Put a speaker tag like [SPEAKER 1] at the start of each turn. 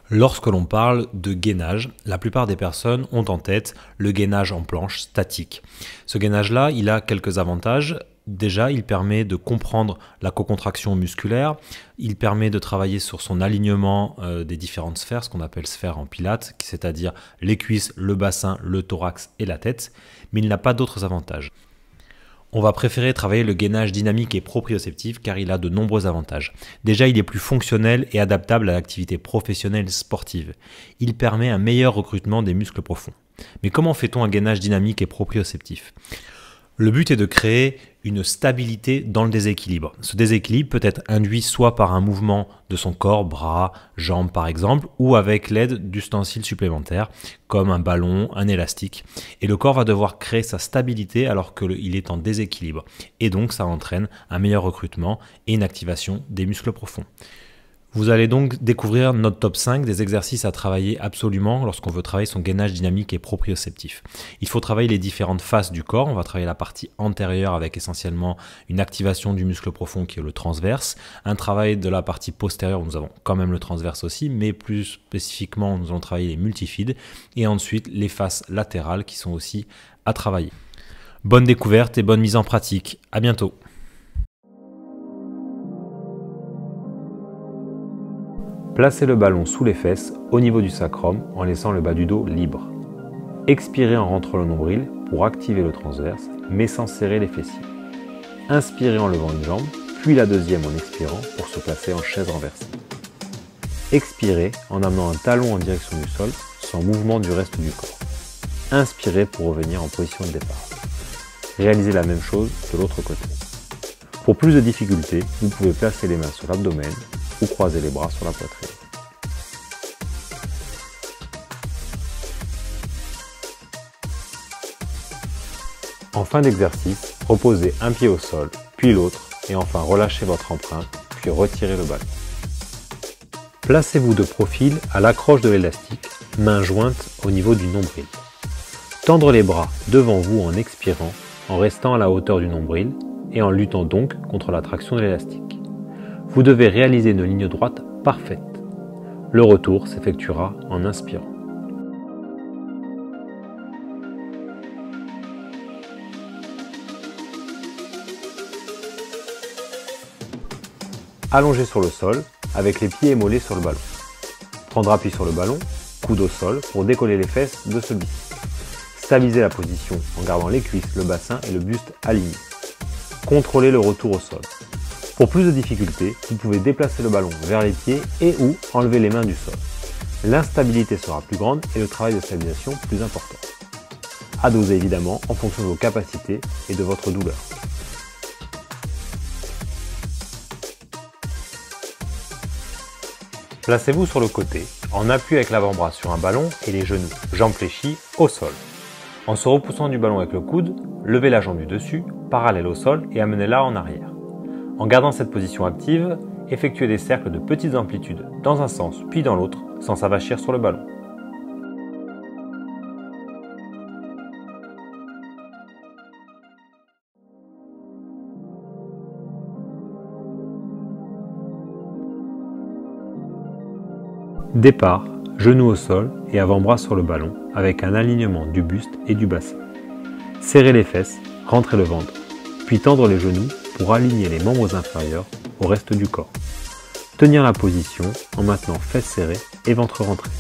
[SPEAKER 1] Lorsque l'on parle de gainage, la plupart des personnes ont en tête le gainage en planche statique. Ce gainage-là, il a quelques avantages. Déjà, il permet de comprendre la cocontraction musculaire, il permet de travailler sur son alignement des différentes sphères, ce qu'on appelle sphères en pilates, c'est-à-dire les cuisses, le bassin, le thorax et la tête, mais il n'a pas d'autres avantages. On va préférer travailler le gainage dynamique et proprioceptif car il a de nombreux avantages. Déjà, il est plus fonctionnel et adaptable à l'activité professionnelle sportive. Il permet un meilleur recrutement des muscles profonds. Mais comment fait-on un gainage dynamique et proprioceptif ? Le but est de créer une stabilité dans le déséquilibre. Ce déséquilibre peut être induit soit par un mouvement de son corps, bras, jambes par exemple, ou avec l'aide d'ustensiles supplémentaires comme un ballon, un élastique. Et le corps va devoir créer sa stabilité alors qu'il est en déséquilibre. Et donc ça entraîne un meilleur recrutement et une activation des muscles profonds. Vous allez donc découvrir notre top 5 des exercices à travailler absolument lorsqu'on veut travailler son gainage dynamique et proprioceptif. Il faut travailler les différentes faces du corps. On va travailler la partie antérieure avec essentiellement une activation du muscle profond qui est le transverse, un travail de la partie postérieure où nous avons quand même le transverse aussi, mais plus spécifiquement nous allons travailler les multifides et ensuite les faces latérales qui sont aussi à travailler. Bonne découverte et bonne mise en pratique. À bientôt.
[SPEAKER 2] Placez le ballon sous les fesses au niveau du sacrum en laissant le bas du dos libre. Expirez en rentrant le nombril pour activer le transverse mais sans serrer les fessiers. Inspirez en levant une jambe, puis la deuxième en expirant pour se placer en chaise renversée. Expirez en amenant un talon en direction du sol sans mouvement du reste du corps. Inspirez pour revenir en position de départ. Réalisez la même chose de l'autre côté. Pour plus de difficultés, vous pouvez placer les mains sur l'abdomen ou croiser les bras sur la poitrine. En fin d'exercice, reposez un pied au sol, puis l'autre, et enfin relâchez votre empreinte, puis retirez le ballon. Placez-vous de profil à l'accroche de l'élastique, mains jointes au niveau du nombril. Tendre les bras devant vous en expirant, en restant à la hauteur du nombril, et en luttant donc contre la traction de l'élastique. Vous devez réaliser une ligne droite parfaite. Le retour s'effectuera en inspirant. Allongez sur le sol avec les pieds et mollets sur le ballon. Prendre appui sur le ballon, coude au sol pour décoller les fesses de celui-ci. Stabilisez la position en gardant les cuisses, le bassin et le buste alignés. Contrôlez le retour au sol. Pour plus de difficultés, vous pouvez déplacer le ballon vers les pieds et ou enlever les mains du sol. L'instabilité sera plus grande et le travail de stabilisation plus important. À doser évidemment en fonction de vos capacités et de votre douleur. Placez-vous sur le côté, en appui avec l'avant-bras sur un ballon et les genoux, jambes fléchies, au sol. En se repoussant du ballon avec le coude, levez la jambe du dessus, parallèle au sol et amenez-la en arrière. En gardant cette position active, effectuez des cercles de petites amplitudes dans un sens puis dans l'autre sans s'avachir sur le ballon. Départ, genoux au sol et avant-bras sur le ballon avec un alignement du buste et du bassin. Serrez les fesses, rentrez le ventre, puis tendre les genoux pour aligner les membres inférieurs au reste du corps. Tenir la position en maintenant fesses serrées et ventre rentré.